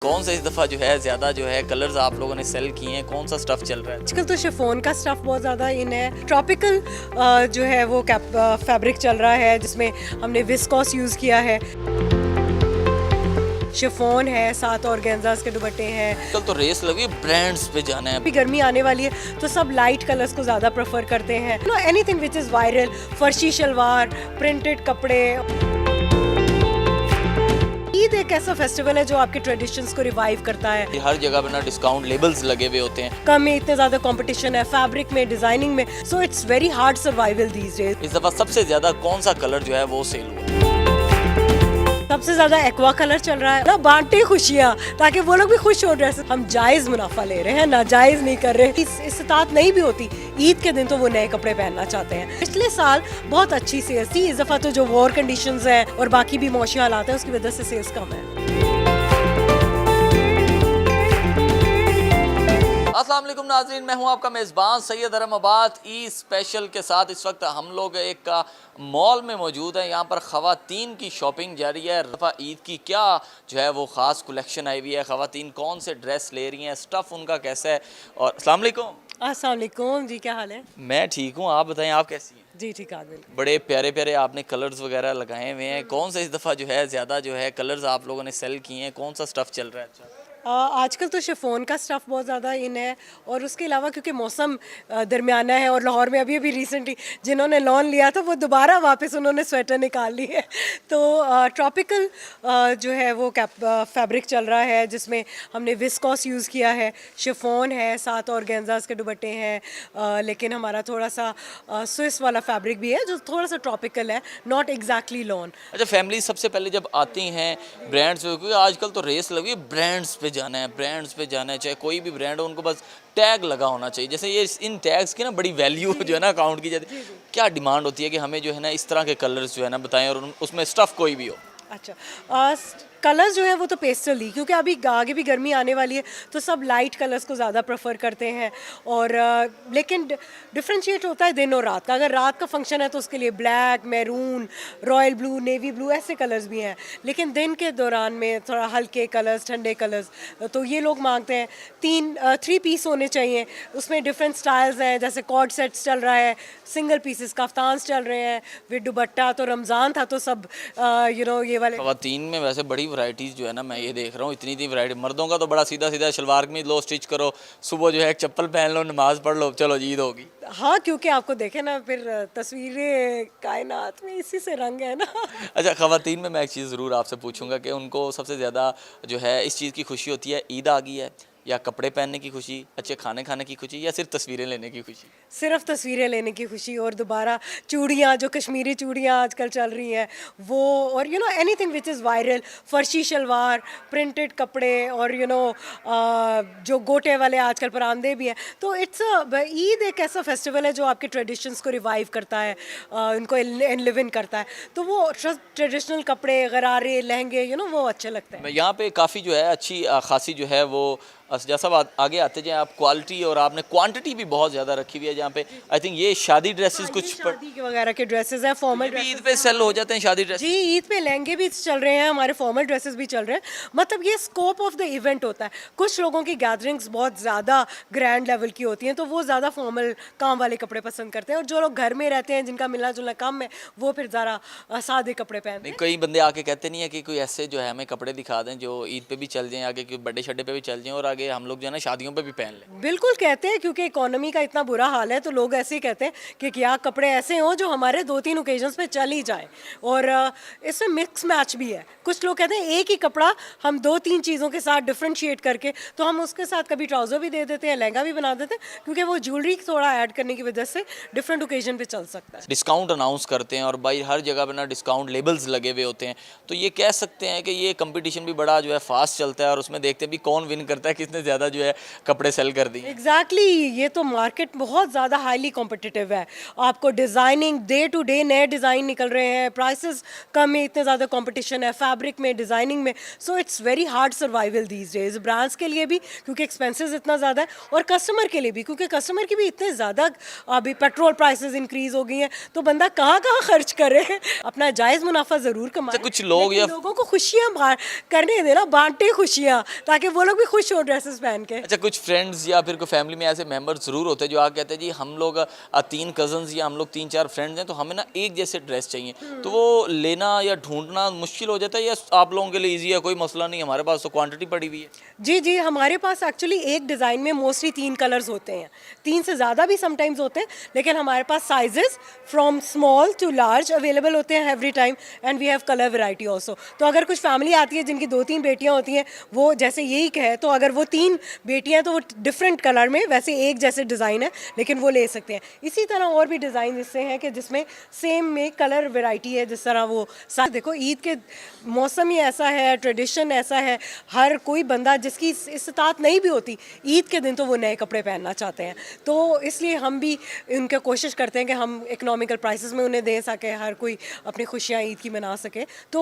कौन सा इस दफ़ा जो है ज़्यादा जो है कलर्स आप लोगों ने सेल किए हैं, कौन सा स्टफ़ चल रहा है? आजकल तो शिफॉन का स्टफ बहुत ज़्यादा इन है। ट्रॉपिकल जो है वो फैब्रिक चल रहा है जिसमें हमने विस्कॉस यूज़ किया है। शिफॉन है, साथ ऑर्गेन्जास के दुपट्टे हैं। कल तो रेस लगी, ब्रांड्स पे जाना है। अभी गर्मी आने वाली है तो सब लाइट कलर्स को ज़्यादा प्रेफर करते हैं। Anything which is viral, farshi shalwar, printed कपड़े। ईद एक ऐसा फेस्टिवल है जो आपके ट्रेडिशंस को रिवाइव करता है। हर जगह पे ना डिस्काउंट लेबल्स लगे हुए होते हैं। कम में इतने ज़्यादा कंपटीशन है, फैब्रिक में, डिजाइनिंग में, so it's very hard survival these days. इस दफ़ा सबसे ज़्यादा कौन सा कलर जो है वो सेल हुआ? सबसे ज्यादा एक्वा कलर चल रहा है ना, बांटे खुशियाँ ताकि वो लोग भी खुश हो रहे हैं। हम जायज मुनाफा ले रहे हैं, नाजायज नहीं कर रहे। इस्तात नहीं भी होती ईद के दिन तो वो नए कपड़े पहनना चाहते हैं। पिछले साल बहुत अच्छी सेल्स थी, इस दफा तो जो वॉर कंडीशंस है और बाकी भी मौसमी हालात है उसकी वजह से सेल्स कम है। अस्सलाम वालेकुम नाज़रीन, मैं हूं आपका मेज़बान सैयद अरमाबाद ई स्पेशल के साथ। इस वक्त हम लोग एक मॉल में मौजूद हैं। यहाँ पर ख़वातीन की शॉपिंग जारी है। दफ़ा ईद की क्या जो है वो ख़ास कलेक्शन आई हुई है, ख़वातीन कौन से ड्रेस ले रही हैं, स्टफ़ उनका कैसा है। और अस्सलाम वालेकुम। अस्सलाम वालेकुम जी, क्या हाल है? मैं ठीक हूँ, आप बताएं आप कैसी हैं? जी ठीक है। बड़े प्यारे प्यारे आपने कलर्स वगैरह लगाए हुए हैं। कौन सा इस दफ़ा जो है ज़्यादा जो है कलर्स आप लोगों ने सेल किए हैं, कौन सा स्टफ़ चल रहा है? अच्छा, आजकल तो शिफॉन का स्टफ़ बहुत ज़्यादा इन है और उसके अलावा क्योंकि मौसम दरमियाना है और लाहौर में अभी रिसेंटली जिन्होंने लॉन लिया था वो दोबारा वापस उन्होंने स्वेटर निकाल ली है। तो ट्रॉपिकल जो है वो फैब्रिक चल रहा है जिसमें हमने विस्कॉस यूज़ किया है। शिफॉन है, साथ ऑर्गेन्जास के दुपट्टे हैं, लेकिन हमारा थोड़ा सा स्विस वाला फैब्रिक भी है जो थोड़ा सा ट्रॉपिकल है, नॉट एग्जैक्टली लॉन। अच्छा, फैमिली सबसे पहले जब आती हैं ब्रांड्स पे, क्योंकि आजकल तो रेस लगी है, ब्रांड्स पे जाना है, ब्रांड्स पे जाना है, चाहे कोई भी ब्रांड हो उनको बस टैग लगा होना चाहिए। जैसे ये इन टैग्स की ना बड़ी वैल्यू जो है ना अकाउंट की जाती है। क्या डिमांड होती है कि हमें जो है ना इस तरह के कलर्स जो है ना बताएं और उसमें स्टफ़ कोई भी हो? अच्छा, कलर्स जो है वो तो पेस्टल ही, क्योंकि अभी आगे भी गर्मी आने वाली है तो सब लाइट कलर्स को ज़्यादा प्रेफर करते हैं। और लेकिन डिफ्रेंशिएट होता है दिन और रात का। अगर रात का फंक्शन है तो उसके लिए black, maroon, royal blue, navy blue ऐसे कलर्स भी हैं। लेकिन दिन के दौरान में थोड़ा हल्के कलर्स, ठंडे कलर्स, तो ये लोग मांगते हैं। 3 पीस होने चाहिए, उसमें डिफरेंट स्टाइल्स हैं, जैसे कॉर्ड सेट्स चल रहा है, सिंगल पीसेस कफ्तान्स चल रहे हैं विद दुपट्टा। तो रमज़ान था तो सब ये वाले ख़वातीन में वैसे बड़ी वैरायटीज़ जो है ना मैं ये देख रहा हूँ, इतनी वैरायटी। मर्दों का तो बड़ा सीधा सीधा शलवार कमीज लो, स्टिच करो, सुबह जो है एक चप्पल पहन लो, नमाज़ पढ़ लो, चलो ईद होगी। हाँ, क्योंकि आपको देखे ना फिर तस्वीरें कायनात में इसी से रंग है ना। अच्छा, ख़वातीन में मैं एक चीज़ ज़रूर आपसे पूछूंगा कि उनको सबसे ज़्यादा जो है इस चीज़ की खुशी होती है, ईद आ गई है, या कपड़े पहनने की खुशी, अच्छे खाने खाने की खुशी, या सिर्फ तस्वीरें लेने की खुशी? सिर्फ तस्वीरें लेने की खुशी और दोबारा चूड़ियाँ, जो कश्मीरी चूड़ियाँ आजकल चल रही हैं वो, और anything which is viral, farshi shalwar, printed कपड़े, और जो गोटे वाले आजकल परांदे भी हैं। तो ईद एक ऐसा फेस्टिवल है जो आपके ट्रेडिशंस को रिवाइव करता है, उनको लिव इन करता है। तो वो ट्रेडिशनल कपड़े, गरारे, लहंगे, वो अच्छे लगते हैं। यहाँ पे काफ़ी जो है अच्छी खासी जो है वो जैसा बात आगे आते जाए आप, क्वालिटी और आपने क्वांटिटी भी बहुत ज़्यादा रखी हुई है जहाँ पे। आई थिंक ये शादी ड्रेसेस कुछ शादी के वगैरह के ड्रेसेस हैं, फॉर्मल ड्रेसेस। ईद पे सेल हो जाते हैं शादी ड्रेस? जी, ईद पे लहंगे भी चल रहे हैं, हमारे फॉर्मल ड्रेसेस भी चल रहे हैं। मतलब ये स्कोप ऑफ द इवेंट होता है। कुछ लोगों की गैदरिंग्स बहुत ज़्यादा ग्रैंड लेवल की होती हैं तो वो ज़्यादा फॉर्मल काम वाले कपड़े पसंद करते हैं, और जो लोग घर में रहते हैं जिनका मिलना जुलना कम है वो फिर ज़रा सादे कपड़े पहनते हैं। कई बंदे आके कहते नहीं है कि कोई ऐसे जो है हमें कपड़े दिखा दें जो ईद पे भी चल जाएं, आगे कोई बर्थडे शड्डे पे भी चल जाएं और आगे हम लोग जो है ना शादियों पे भी पहन लें? बिल्कुल कहते हैं, क्योंकि इकोनॉमी का इतना बुरा हाल है तो लोग ऐसे ही कहते हैं कि क्या कपड़े ऐसे हों जो हमारे 2-3 ओकेजन्स पे चल ही जाए। और इसमें मिक्स मैच भी है। कुछ लोग कहते हैं एक ही कपड़ा हम 2-3 चीज़ों के साथ डिफ्रेंशिएट करके, तो हम उसके साथ कभी ट्राउज़र भी दे देते हैं, लहंगा भी बना देते हैं, क्योंकि वो ज्वेलरी थोड़ा ऐड करने की वजह से डिफरेंट ओकेजन पे चल सकता है। डिस्काउंट अनाउंस करते हैं और भाई हर जगह पे ना डिस्काउंट लेबल्स लगे हुए होते हैं, तो ये कह सकते हैं कि ये कंपटीशन भी बड़ा जो है फास्ट चलता है और उसमें देखते हैं भी कौन विन करता है, इतने ज़्यादा जो है कपड़े सेल कर दिए। एग्जैक्टली ये तो मार्केट बहुत ज़्यादा हाईली कॉम्पिटिटिव है। आपको डिज़ाइनिंग डे टू डे नए डिज़ाइन निकल रहे हैं, प्राइसेस कम है, इतने ज़्यादा कंपटीशन है फैब्रिक में, डिज़ाइनिंग में। So it's very hard survival these days, brands के लिए भी क्योंकि एक्सपेंसेस इतना ज़्यादा है, और कस्टमर के लिए भी क्योंकि कस्टमर की भी इतने ज़्यादा अभी पेट्रोल प्राइसेस इंक्रीज हो गई हैं, तो बंदा कहाँ कहाँ खर्च करे। अपना जायज़ मुनाफा ज़रूर कमाए। कुछ लोग लेकिन या लोगों को खुशियाँ करने देना, बांटे खुशियाँ, ताकि वो लोग भी खुश हो ड्रेसेस पहन के। अच्छा, कुछ फ्रेंड्स या फिर कोई फैमिली में ऐसे मेंबर ज़रूर होते हैं जो आके कहते हैं जी हम लोग 3 कज़न्स या हम लोग 3-4 फ्रेंड्स हैं, तो हमें ना एक जैसे ड्रेस चाहिए, तो वो लेना या ढूंढना मुश्किल हो जाता है, या आप लोगों के लिए ईजी है, कोई मसला नहीं, हमारे पास तो क्वांटिटी पड़ी हुई है? जी जी, हमारे पास एक्चुअली एक डिज़ाइन में मोस्टली 3 कलर्स होते हैं, 3 से ज़्यादा भी समटाइम्स होते हैं, लेकिन हमारे पास sizes from small to large available होते हैं every time, and we have colour variety also. तो अगर कुछ फैमिली आती है जिनकी 2-3 बेटियां होती हैं, वो जैसे यही कहे, तो अगर वो 3 बेटियां तो वो डिफरेंट कलर में, वैसे एक जैसे डिज़ाइन है लेकिन वो ले सकते हैं। इसी तरह और भी डिज़ाइन इससे हैं कि जिसमें सेम में कलर वैरायटी है, जिस तरह वो देखो ईद के मौसम ही ऐसा है, ट्रेडिशन ऐसा है, हर कोई बंदा जिसकी इस्तात नहीं भी होती, ईद के दिन तो वो नए कपड़े पहनना चाहते हैं। तो इसलिए हम भी उनके कोशिश करते हैं कि हम इकोनॉमिकल प्राइसेस में उन्हें दे सके, हर कोई अपनी खुशियाँ ईद की मना सके। तो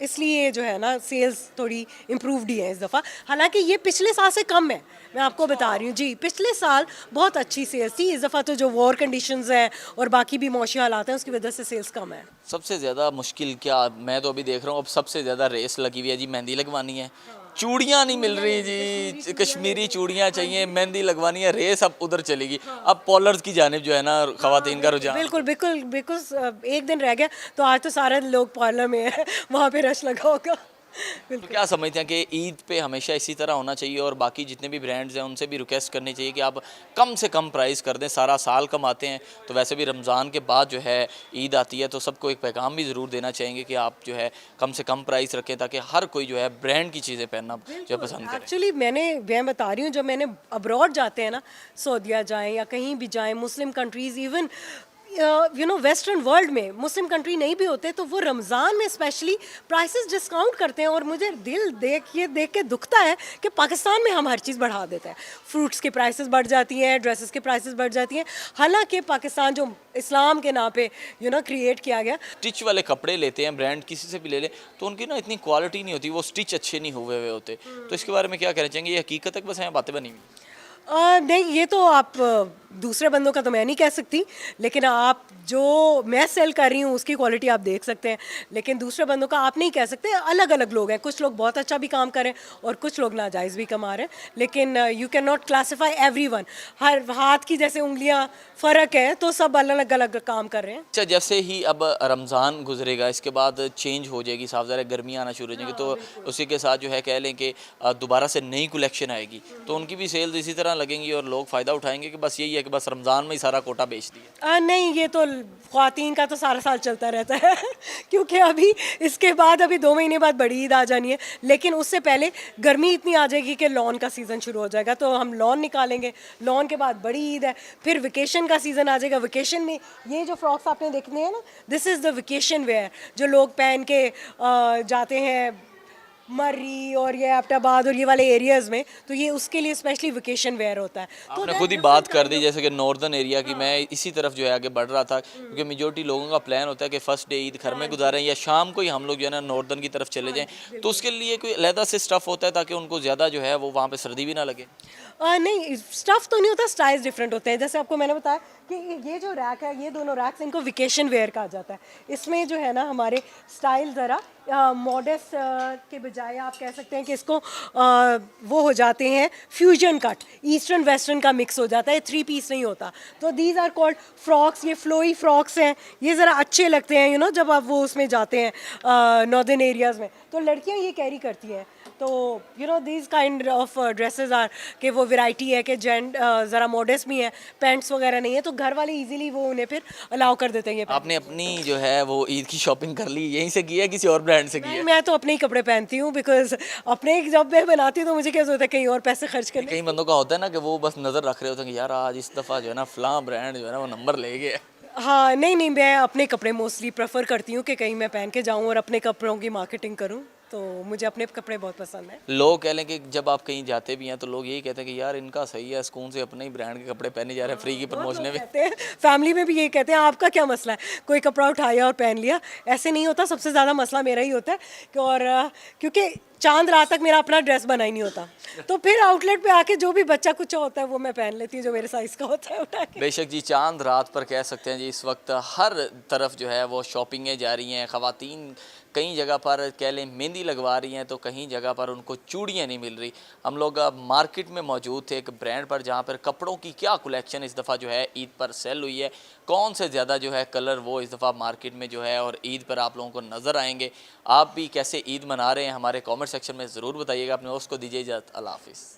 इसलिए जो है ना सेल्स थोड़ी इम्प्रूवड ही है इस दफ़ा, हालांकि ये पिछले साल से कम है, मैं आपको बता रही हूँ जी। पिछले साल बहुत अच्छी सेल्स थी, इस दफ़ा तो जो वॉर कंडीशंस हैं और बाकी भी मौशी हालात हैं उसकी वजह से सेल्स कम है। सबसे ज़्यादा मुश्किल क्या, मैं तो अभी देख रहा हूँ अब सबसे ज़्यादा रेस लगी हुई है जी, मेहंदी लगवानी है, चूड़ियाँ नहीं मिल रही जी, कश्मीरी चूड़ियाँ चाहिए, मेहंदी लगवानी है, रेस अब उधर चलेगी। अब पॉलर्स की जानिब जो है ना ख़वातीन का रुझान। बिल्कुल बिल्कुल बिल्कुल, एक दिन रह गया तो आज तो सारे लोग पार्लर में है, वहाँ पे रश लगा होगा। तो क्या समझते हैं कि ईद पे हमेशा इसी तरह होना चाहिए, और बाकी जितने भी ब्रांड्स हैं उनसे भी रिक्वेस्ट करनी चाहिए कि आप कम से कम प्राइस कर दें, सारा साल कमाते हैं, तो वैसे भी रमज़ान के बाद जो है ईद आती है, तो सबको एक पैगाम भी ज़रूर देना चाहेंगे कि आप जो है कम से कम प्राइस रखें, ताकि हर कोई जो है ब्रांड की चीज़ें पहनना जो है पसंद करे। एक्चुअली मैं बता रही हूँ, जब मैंने अब्रॉड जाते हैं ना, सऊदीया जाएं या कहीं भी जाएं, मुस्लिम कंट्रीज़, इवन वेस्टर्न वर्ल्ड में मुस्लिम कंट्री नहीं भी होते, तो वो रमज़ान में स्पेशली प्राइसेस डिस्काउंट करते हैं, और मुझे दिल देख के दुखता है कि पाकिस्तान में हम हर चीज़ बढ़ा देते हैं। फ्रूट्स की प्राइसेस बढ़ जाती हैं, ड्रेसेस की प्राइसेस बढ़ जाती हैं, हालांकि पाकिस्तान जो इस्लाम के नाम पे क्रिएट किया गया। स्टिच वाले कपड़े लेते हैं ब्रांड किसी से भी ले लें, तो उनकी ना इतनी क्वालिटी नहीं होती, वो स्टिच अच्छे नहीं हुए हुए होते, तो इसके बारे में क्या कहना चाहेंगे? ये हकीकत है, बस हैं बातें बनी हुई? नहीं, ये तो आप दूसरे बंदों का तो मैं नहीं कह सकती, लेकिन आप जो मैं सेल कर रही हूँ उसकी क्वालिटी आप देख सकते हैं, लेकिन दूसरे बंदों का आप नहीं कह सकते। अलग अलग लोग हैं, कुछ लोग बहुत अच्छा भी काम करें और कुछ लोग नाजायज़ भी कमा रहे हैं, लेकिन you can not classify everyone. हर हाथ की जैसे उंगलियाँ फ़र्क है, तो सब अलग अलग काम कर रहे हैं। अच्छा, जैसे ही अब रमज़ान गुजरेगा, इसके बाद चेंज हो जाएगी, साफ ज़रा गर्मियाँ आना शुरू हो जाएंगी, तो उसी के साथ जो है कह लें कि दोबारा से नई कलेक्शन आएगी, तो उनकी भी सेल्स इसी तरह लगेंगी और लोग फ़ायदा उठाएंगे कि बस यही है कि बस रमज़ान में ही सारा कोटा बेच दिया? नहीं, ये तो ख्वातीन का तो सारा साल चलता रहता है क्योंकि अभी इसके बाद अभी 2 महीने बाद बड़ी ईद आ जानी है, लेकिन उससे पहले गर्मी इतनी आ जाएगी कि लॉन का सीज़न शुरू हो जाएगा, तो हम लॉन निकालेंगे, लॉन के बाद बड़ी ईद है, फिर वेकेशन का सीज़न आ जाएगा। वेकेशन में ये जो फ्रॉक्स आपने देखने हैं ना, this is the vacation where, जो लोग पहन के जाते हैं मर्री और ये एबटाबाद और ये वाले एरियाज़ में, तो ये उसके लिए स्पेशली वेकेशन वेयर होता है। तो आपने खुद ही बात कर दी जैसे कि नॉर्दर्न एरिया की, मैं इसी तरफ जो है आगे बढ़ रहा था, क्योंकि मेजोरिटी लोगों का प्लान होता है कि फर्स्ट डे ईद घर में गुजारें या शाम को ही हम लोग जो है ना नॉर्दर्न की तरफ चले जाएं, तो उसके लिए कोई अलहदा से स्टफ़ होता है ताकि उनको ज़्यादा जो है वो वहाँ पे सर्दी भी ना लगे? नहीं, स्टफ़ तो नहीं होता, स्टाइल्स डिफरेंट होते हैं। जैसे आपको मैंने बताया कि ये जो रैक है, ये दोनों रैक्स, इनको वेकेशन वेयर कहा जाता है। इसमें जो है ना हमारे स्टाइल ज़रा मॉडेस्ट के बजाय आप कह सकते हैं कि इसको वो हो जाते हैं फ्यूजन कट, ईस्टर्न वेस्टर्न का मिक्स हो जाता है, 3 पीस नहीं होता। तो दीज आर कॉल्ड फ्रॉक्स, ये फ्लोई फ्रॉक्स हैं, ये ज़रा अच्छे लगते हैं जब आप वो उसमें जाते हैं नॉर्दर्न एरियाज़ में, तो लड़कियाँ ये कैरी करती हैं। तो these kind of dresses are कि वो वैरायटी है कि ज़रा मॉडेस्ट भी है, पैंट्स वगैरह नहीं है, तो घर वाले इजीली वो उन्हें फिर अलाउ कर देते हैं ये। आपने अपनी जो है वो ईद की शॉपिंग कर ली, यहीं से की है किसी और ब्रांड से की है? मैं तो अपने ही कपड़े पहनती हूँ, बिकॉज अपने जब मैं बनाती हूँ तो मुझे क्या जरूरत है कहीं और पैसे खर्च करने। कई बंदों का होता है ना कि वो बस नज़र रख रहे होते हैं कि यार आज इस दफ़ा जो है ना फलां ब्रांड जो है ना वो नंबर ले गया। हाँ, नहीं, मैं अपने कपड़े मोस्टली प्रेफर करती हूँ कि कहीं मैं पहन के जाऊँ और अपने कपड़ों की मार्केटिंग करूँ। तो मुझे अपने कपड़े बहुत पसंद हैं। लोग कह लें कि जब आप कहीं जाते भी हैं तो लोग यही कहते हैं कि यार इनका सही है, सुकून से अपने ही ब्रांड के कपड़े पहने जा रहे हैं, फ्री की बहुत प्रमोशन लोग में। कहते हैं, फैमिली में भी यही कहते हैं आपका क्या मसला है, कोई कपड़ा उठाया और पहन लिया। ऐसे नहीं होता, सबसे ज़्यादा मसला मेरा ही होता है और क्योंकि चांद रात तक मेरा अपना ड्रेस बना ही नहीं होता, तो फिर आउटलेट पे आके जो भी बच्चा कुछ होता है वो मैं पहन लेती हूँ, जो मेरे साइज़ का होता है उठा के। बेशक जी, चांद रात पर कह सकते हैं जी। इस वक्त हर तरफ जो है वो शॉपिंगें जारी हैं। ख़वातीन कई जगह पर कह लें मेहंदी लगवा रही हैं तो कहीं जगह पर उनको चूड़ियाँ नहीं मिल रही। हम लोग मार्केट में मौजूद थे एक ब्रांड पर जहाँ पर कपड़ों की क्या कलेक्शन इस दफ़ा जो है ईद पर सेल हुई है, कौन से ज़्यादा जो है कलर वो इस दफ़ा मार्केट में जो है और ईद पर आप लोगों को नज़र आएंगे। आप भी कैसे ईद मना रहे हैं हमारे कॉमेंट सेक्शन में ज़रूर बताइएगा। अपने दोस्त को दीजिए इजाज़त। अल्लाह हाफ़िज़।